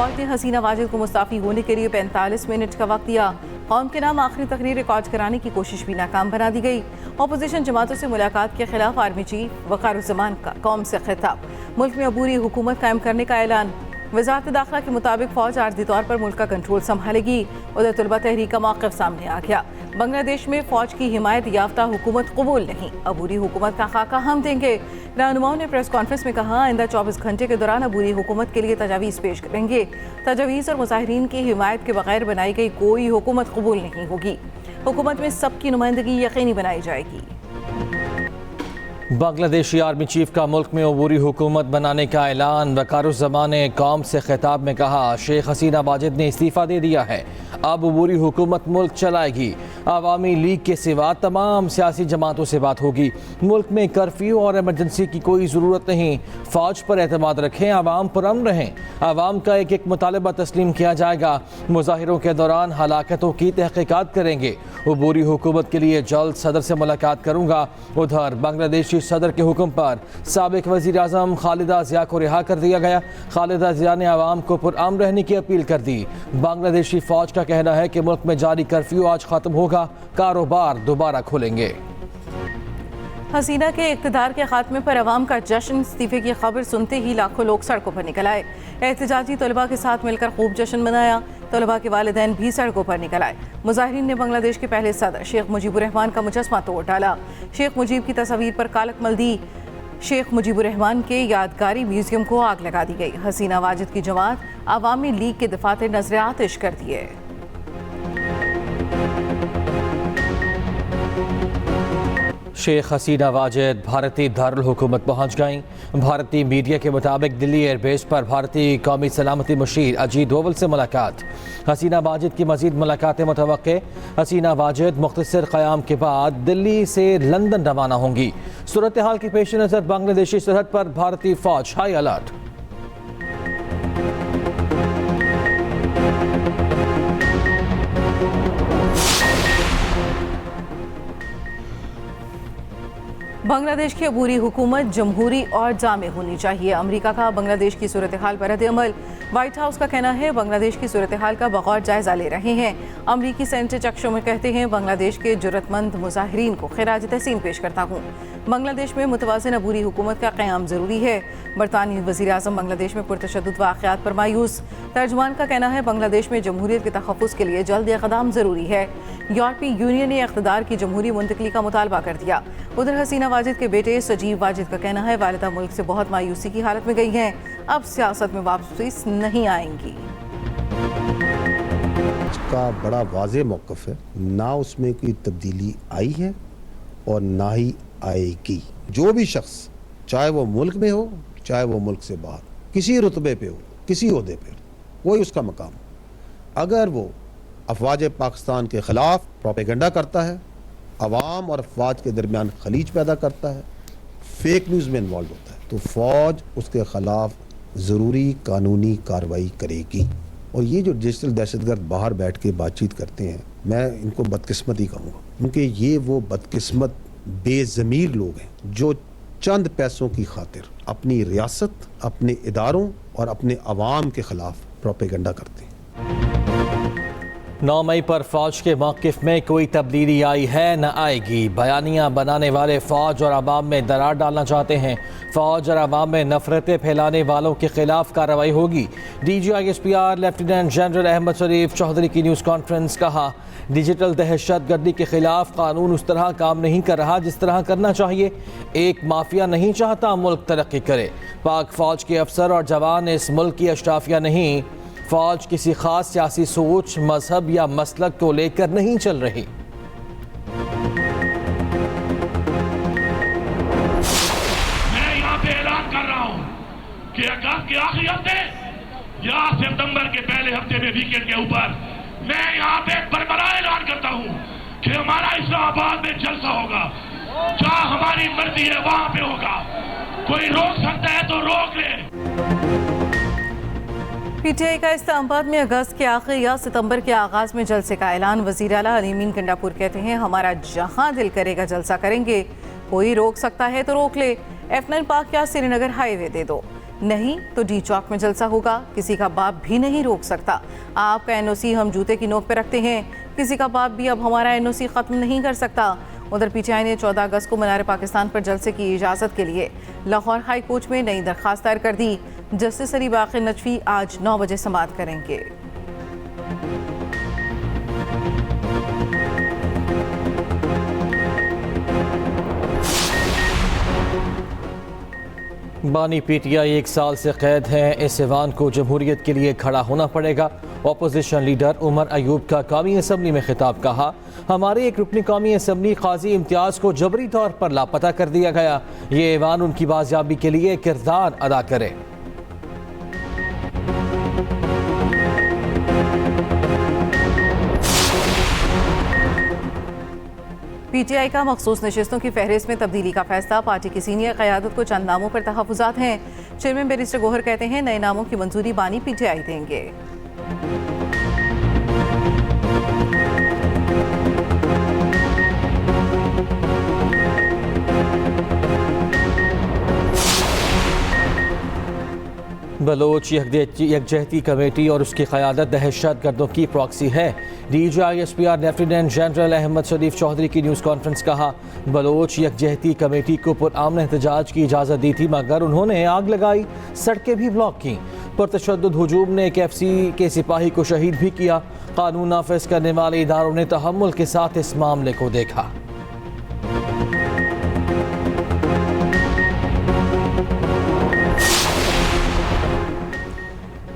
फौज ने हसीना वाजिद को मुस्ताफी होने के लिए 45 मिनट का वक्त दिया। कौम के नाम आखिरी तकरीर रिकॉर्ड कराने की कोशिश भी नाकाम बना दी गई। अपोजिशन जमातों से मुलाकात के खिलाफ आर्मी चीफ वक़ारुज़्ज़मान का कौम से खिताब। मुल्क में अबूरी हुकूमत कायम करने का ऐलान। वज़ारत दाखिला के मुताबिक फ़ौज आर्ज़ी तौर पर मुल्क का कंट्रोल संभालेगी। उधर तलबा तहरीक का मौक़िफ़ सामने आ गया। बांग्लादेश में फ़ौज की हिमायत याफ्ता हुकूमत कबूल नहीं, अबूरी हुकूमत का खाका हम देंगे। रहनुमाओं ने प्रेस कॉन्फ्रेंस में कहा, आइंदा 24 घंटे के दौरान अबूरी हुकूमत के लिए तजावीज़ पेश करेंगे। तजावीज़ और मुज़ाहिरीन की हिमायत के बगैर बनाई गई कोई हुकूमत कबूल नहीं होगी। हुकूमत में सबकी नुमाइंदगी यकीनी बनाई जाएगी। बांग्लादेशी आर्मी चीफ का मुल्क में अबूरी हुकूमत बनाने का ऐलान। वक़ारुज़्ज़मान ने कौम से खिताब में कहा, शेख हसीना वाजिद ने इस्तीफ़ा दे दिया है, अब अबूरी हुकूमत मुल्क चलाएगी। अवामी लीग के सिवा तमाम सियासी जमातों से बात होगी। मुल्क में कर्फ्यू और एमरजेंसी की कोई ज़रूरत नहीं। फ़ौज पर एतमाद रखें, आवाम पुरअमन रहें। आवाम का एक एक मुतालबा तस्लीम किया जाएगा। मुज़ाहिरों के दौरान हलाकतों की तहक़ीक़ात करेंगे। अबूरी हुकूमत के लिए जल्द सदर से मुलाकात करूँगा। उधर बांग्लादेशी सदर के हुक्म पर साबिक वज़ीर आज़म खालिदा ज़िया को रिहा कर दिया गया। खालिदा ज़िया ने आवाम को पुरअमन रहने की अपील कर दी। बांग्लादेशी फ़ौज का कहना है कि मुल्क में जारी कर्फ्यू आज ख़त्म होगा, कारोबार दोबारा खुलेंगे। हसीना के इक़्तिदार के खात्मे पर अवाम का जश्न। इस्तीफे की खबर सुनते ही लाखों लोग सड़कों पर निकल आए। एहतजाजी तलबा के साथ मिलकर खूब जश्न मनाया। तलबा के वालिदैन भी सड़कों पर निकल आए। मुजाहिरीन ने बांग्लादेश के पहले सदर शेख मुजीबुर रहमान का मुजस्मा तोड़ डाला। शेख मुजीब की तस्वीर पर कालक मल दी। शेख मुजीबुर रहमान के यादगारी म्यूजियम को आग लगा दी गई। हसीना वाजिद की जमात अवामी लीग के दफातर नजर आतिश कर दिए। शेख हसीना वाजिद भारतीय दारुल हुकूमत पहुँच गईं। भारतीय मीडिया के मुताबिक दिल्ली एयरबेस पर भारतीय कौमी सलामती मुशीर अजीत डोवल से मुलाकात। हसीना वाजिद की मजीद मुलाकातें मुतवक्के। हसीना वाजिद मुख्तसर क़याम के बाद दिल्ली से लंदन रवाना होंगी। सूरत हाल के पेश नज़र बांग्लादेशी सरहद पर भारतीय फ़ौज हाई अलर्ट। बांग्लादेश की अबूरी हुकूमत जमहूरी और जामे होनी चाहिए। अमेरिका का बांग्लादेश की सूरत हाल पर रद्द-ए-अमल। व्हाइट हाउस का कहना है, बांग्लादेश की सूरत हाल का बगौर जायजा ले रहे हैं। अमरीकी सेनेटर चक शूमर कहते हैं, बांग्लादेश के जुर्रतमंद मुजाहिरीन को खिराज तहसीन पेश करता हूँ। बांग्लादेश में मुतवाज़िन अबूरी हुकूमत का क़याम ज़रूरी है। बरतानवी वज़ीर आज़म बांग्लादेश में पुरतशद्दुद वाक़यात पर मायूस। तर्जुमान का कहना है, बांग्लादेश में जमहूरियत के तहफ़्फ़ुज़ के लिए जल्द इक़दाम ज़रूरी है। यूरोपीय यूनियन ने इक़्तिदार की जमहूरी मुंतकली का मुतालबा कर दिया। उधर हसीना वाजिद के बेटे सजीव वाजिद का कहना है, वालिदा मुल्क से बहुत मायूसी की हालत में गई हैं, अब सियासत में वापसी नहीं आएंगी। का बड़ा वाज़े मौक़िफ़ है, ना उसमें कोई तब्दीली आई है और ना ही आएगी। जो भी शख्स, चाहे वो मुल्क में हो चाहे वो मुल्क से बाहर, किसी रुतबे पे हो, किसी ओहदे पे हो, वही उसका मकाम, अगर वो अफवाज पाकिस्तान के ख़िलाफ़ प्रोपेगेंडा करता है, अवाम और अफवाज के दरमियान खलीज पैदा करता है, फेक न्यूज़ में इन्वॉल्व होता है, तो फ़ौज उसके ख़िलाफ़ ज़रूरी कानूनी कार्रवाई करेगी। और ये जो डिजिटल दहशतगर्द बाहर बैठ के बातचीत करते हैं, मैं इनको बदकिस्मत ही कहूँगा, क्योंकि ये वो बदकिस्मत बेज़मीर लोग हैं जो चंद पैसों की खातिर अपनी रियासत, अपने इदारों और अपने अवाम के ख़िलाफ़ प्रोपेगेंडा करते हैं। 9 मई पर फ़ौज के मौक़िफ़ में कोई तब्दीली आई है न आएगी। बयानियाँ बनाने वाले फ़ौज और अवाम में दरार डालना चाहते हैं। फ़ौज और अवाम में नफ़रतें फैलाने वालों के ख़िलाफ़ कार्रवाई होगी। DGISPR लेफ्टिनेंट जनरल अहमद शरीफ चौधरी की न्यूज़ कॉन्फ्रेंस। कहा, डिजिटल दहशतगर्दी के ख़िलाफ़ कानून उस तरह काम नहीं कर रहा जिस तरह करना चाहिए। एक माफिया नहीं चाहता मुल्क तरक्की करे। पाक फ़ौज के अफसर और जवान इस मुल्क की अशराफिया नहीं। फ़ौज किसी ख़ास सियासी सोच, मजहब या मसलक को लेकर नहीं चल रही। मैं यहाँ पे ऐलान कर रहा हूँ कि अगस्त के आखिरी हफ्ते या सितंबर के पहले हफ्ते में वीकेंड के ऊपर मैं यहाँ पे बरबरा ऐलान करता हूँ कि हमारा इस्लामाबाद में जलसा होगा। जहाँ हमारी मर्जी है वहाँ पे होगा। कोई रोक सकता है तो रोक ले। PTI का इस्लामाबाद में अगस्त के आखिर या सितंबर के आगाज में जलसे का ऐलान। वज़ीर आला अलीमीन गंडापुर कहते हैं, हमारा जहां दिल करेगा जलसा करेंगे, कोई रोक सकता है तो रोक ले। F9 पार्क या श्रीनगर हाईवे दे दो, नहीं तो डी चौक में जलसा होगा। किसी का बाप भी नहीं रोक सकता। आपका एनओसी हम जूते की नोक पे रखते हैं, किसी का बाप भी अब हमारा एनओसी खत्म नहीं कर सकता। उधर पीटीआई ने 14 अगस्त को मीनार पाकिस्तान पर जलसे की इजाज़त के लिए लाहौर हाई कोर्ट में नई दरख्वास्त दायर कर दी। जस्टिस अली बाक़िर नजफी आज 9 बजे समाअत करेंगे। बानी पीटीआई 1 साल से कैद हैं। इस ऐवान को जमहूरियत के लिए खड़ा होना पड़ेगा। अपोजिशन लीडर उमर अयूब का कौमी असम्बली में खिताब। कहा, हमारे एक रुकनी कौमी असम्बली काजी इम्तियाज़ को जबरी तौर पर लापता कर दिया गया। ये ऐवान उनकी बाजियाबी के लिए किरदार अदा करे। पीटीआई का मखसूस नशिस्तों की फहरिस्त में तब्दीली का फैसला। पार्टी की सीनियर क़यादत को चंद नामों पर तहफ़्फ़ुज़ात हैं। चेयरमैन बैरिस्टर गोहर कहते हैं नए नामों की मंजूरी बानी पीटीआई देंगे। बलोच यकजहती कमेटी और उसकी क़यादत दहशत गर्दों की प्रॉक्सी है। DGISPR लेफ्टिनेंट जनरल अहमद शरीफ चौधरी की न्यूज़ कॉन्फ्रेंस। कहा, बलोच यकजहती कमेटी को पुरअमन एहतजाज की इजाज़त दी थी, मगर उन्होंने आग लगाई, सड़कें भी ब्लॉक की। पुरतशद्दुद हुजूम ने एक FC के सिपाही को शहीद भी किया। कानून नाफिज करने वाले इदारों ने तहम्मुल के साथ इस मामले को देखा।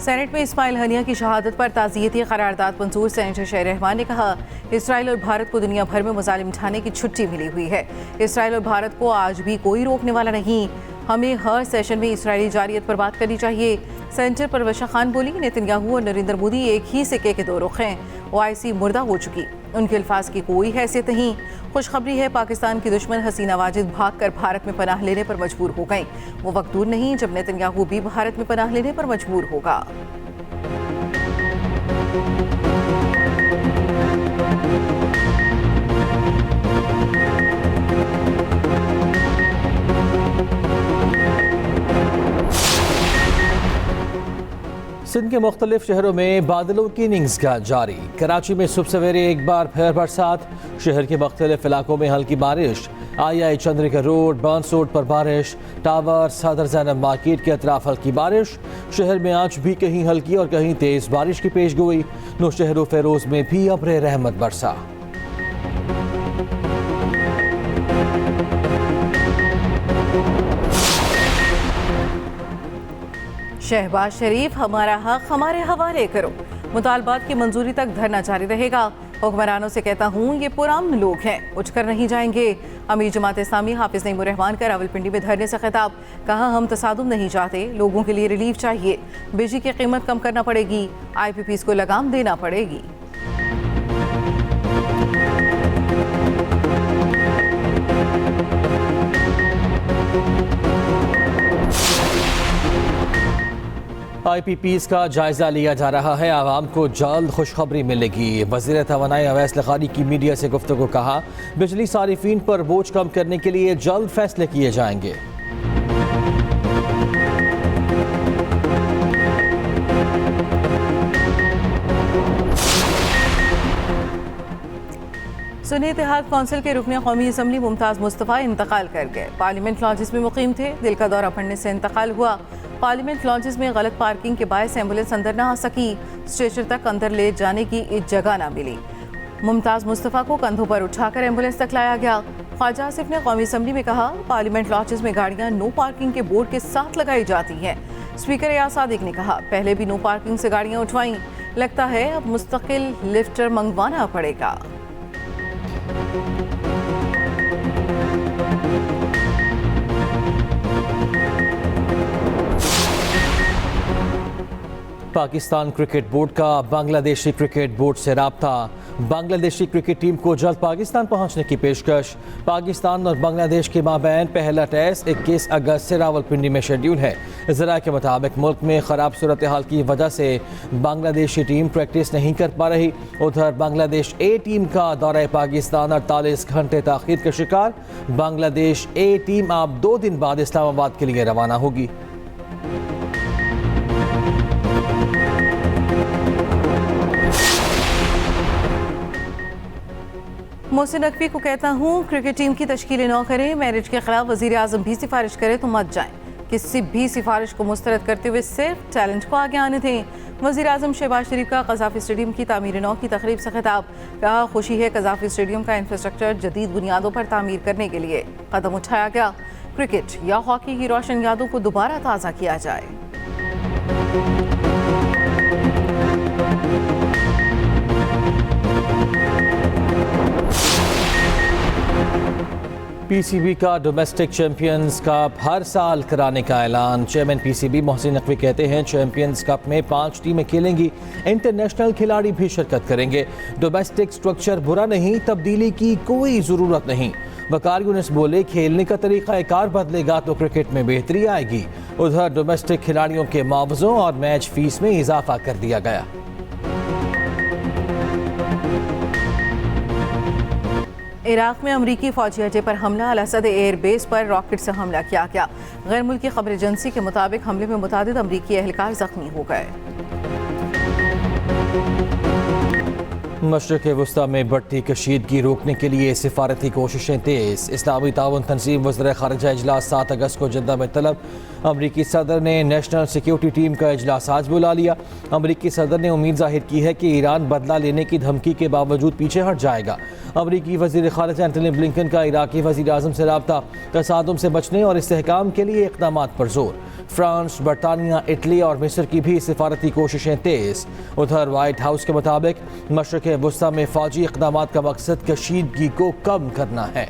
सेनेट में इस्माइल हनिया की शहादत पर ताज़ियती करारदाद मंजूर। सेनेटर शहर रहमान ने कहा, इसराइल और भारत को दुनिया भर में मुजालिम ढाने की छुट्टी मिली हुई है। इसराइल और भारत को आज भी कोई रोकने वाला नहीं। हमें हर सेशन में इसराइली जारियत पर बात करनी चाहिए। सेनेटर परवशा खान बोली, नेतन्याहू और नरेंद्र मोदी एक ही सिक्के के दो रुख हैं। OIC मुर्दा हो चुकी, उनके अल्फाज की कोई हैसियत नहीं। खुशखबरी है, पाकिस्तान की दुश्मन हसीना वाजिद भाग कर भारत में पनाह लेने पर मजबूर हो गई। वो वक्त दूर नहीं जब नेतन्याहू भी भारत में पनाह लेने पर मजबूर होगा। सिंध के मुख्तलिफ शहरों में बादलों की इनिंग्स का जारी। कराची में सुबह सवेरे एक बार फिर बरसात। शहर के मुख्तलिफ इलाकों में हल्की बारिश। आई चंद्रिका रोड, बर्न्स रोड पर बारिश। टावर, सदर ज़ैनब मार्केट के अतराफ हल्की बारिश। शहर में आज भी कहीं हल्की और कहीं तेज़ बारिश की पेश गोई। नौशहर फेरोज़ में भी अब्र रहमत बरसा। शहबाज शरीफ, हमारा हक हमारे हवाले करो। मुतालबात की मंजूरी तक धरना जारी रहेगा। हुक्मरानों से कहता हूँ ये पुराने लोग हैं, उठकर नहीं जाएंगे। अमीर जमात इस्लामी हाफिज नईमुर रहमान का रावलपिंडी में धरने से खिताब। कहा, हम तसादुम नहीं चाहते, लोगों के लिए रिलीफ चाहिए। बिजली की कीमत कम करना पड़ेगी, IPPs को लगाम देना पड़ेगी। IPPs का जायजा लिया जा रहा है। आवाम को जल्द खुशखबरी मिलेगी। वज़ीर तवानाई अवैस लखानी की मीडिया से गुफ्तगू। कहा, बिजली सारिफीन पर बोझ कम करने के लिए जल्द फैसले किए जाएंगे। सुन्नी इत्तेहाद कौंसिल के रुकन कौमी असम्बली मुमताज़ मुस्तफ़ा इंतकाल कर गए। पार्लियामेंट लॉन्जेस में मुकीम थे, दिल का दौरा पड़ने से इंतकाल हुआ। पार्लियामेंट लॉन्जेस में गलत पार्किंग के बायस एम्बुलेंस अंदर ना आ सकी। स्ट्रेचर तक अंदर ले जाने की जगह ना मिली। मुमताज़ मुस्तफ़ा को कंधों पर उठाकर एम्बुलेंस तक लाया गया। ख्वाजा आसिफ ने कौमी असम्बली में कहा, पार्लियामेंट लॉन्जेस में गाड़ियाँ नो पार्किंग के बोर्ड के साथ लगाई जाती हैं। स्पीकर एयाज सादिक ने कहा, पहले भी नो पार्किंग से गाड़ियाँ उठवाईं, लगता है अब मुस्तकिल लिफ्टर मंगवाना पड़ेगा। पाकिस्तान क्रिकेट बोर्ड का बांग्लादेशी क्रिकेट बोर्ड से राब्ता। बांग्लादेशी क्रिकेट टीम को जल्द पाकिस्तान पहुंचने की पेशकश। पाकिस्तान और बांग्लादेश के माबैन पहला टेस्ट 21 अगस्त से रावलपिंडी में शेड्यूल है। ज़रा के मुताबिक मुल्क में ख़राब सूरत हाल की वजह से बांग्लादेशी टीम प्रैक्टिस नहीं कर पा रही। उधर बांग्लादेश ए टीम का दौरा पाकिस्तान 48 घंटे ताख़ीर का शिकार। बांग्लादेश ए टीम अब 2 दिन बाद इस्लामाबाद के लिए रवाना होगी। मोहसिन नकवी को कहता हूँ क्रिकेट टीम की तश्कील न करें। मैरिज के खिलाफ वज़ीर आज़म भी सिफारिश करे तो मत जाएं। किसी भी सिफारिश को मुस्तरद करते हुए सिर्फ टैलेंट को आगे आने दें। वज़ीर आज़म शहबाज शरीफ का कज़ाफ़ी स्टेडियम की तामीर नौ की तकरीब से खिताब। कहा खुशी है कज़ाफ़ी स्टेडियम का इंफ्रास्ट्रक्चर जदीद बुनियादों पर तामीर करने के लिए कदम उठाया गया। क्रिकेट या हॉकी की रोशन यादों को दोबारा ताज़ा किया जाए। पीसीबी का डोमेस्टिक चैंपियंस कप हर साल कराने का ऐलान। चेयरमैन पीसीबी मोहसिन नकवी कहते हैं चैंपियंस कप में 5 टीमें खेलेंगी, इंटरनेशनल खिलाड़ी भी शिरकत करेंगे। डोमेस्टिक स्ट्रक्चर बुरा नहीं, तब्दीली की कोई ज़रूरत नहीं। वकार यूनिस बोले खेलने का तरीका कार बदलेगा तो क्रिकेट में बेहतरी आएगी। उधर डोमेस्टिक खिलाड़ियों के मुआवजों और मैच फीस में इजाफा कर दिया गया। इराक में अमरीकी फौजी अड्डे पर हमला। अल असद एयर बेस पर रॉकेट से हमला किया गया। गैर मुल्की खबर एजेंसी के मुताबिक हमले में मुतादिद अमरीकी एहलकार जख्मी हो गए। मशरक़ वस्ता में बढ़ती कशीदगी रोकने के लिए सिफारती कोशिशें तेज़। इस्लामी ताउन तंजीम वज़ीर ख़ारिजा इजलास 7 अगस्त को जद्दा में तलब। अमरीकी सदर ने नेशनल सिक्योरिटी टीम का इजलास आज बुला लिया। अमरीकी सदर ने उम्मीद जाहिर की है कि ईरान बदला लेने की धमकी के बावजूद पीछे हट जाएगा। अमरीकी वज़ीर ख़ारिजा एंटनी ब्लिंकन का इराक़ी वज़ीर आज़म से राब्ता। तसादुम से बचने और इस्तेहकाम के लिए इक़दामात पर जोर। फ्रांस, बरतानिया, इटली और मिस्र की भी सिफारती कोशिशें तेज़। उधर वाइट हाउस के मुताबिक मशरक़ वस्ता में फ़ौजी इक़दामात का मकसद कशीदगी को कम करना है।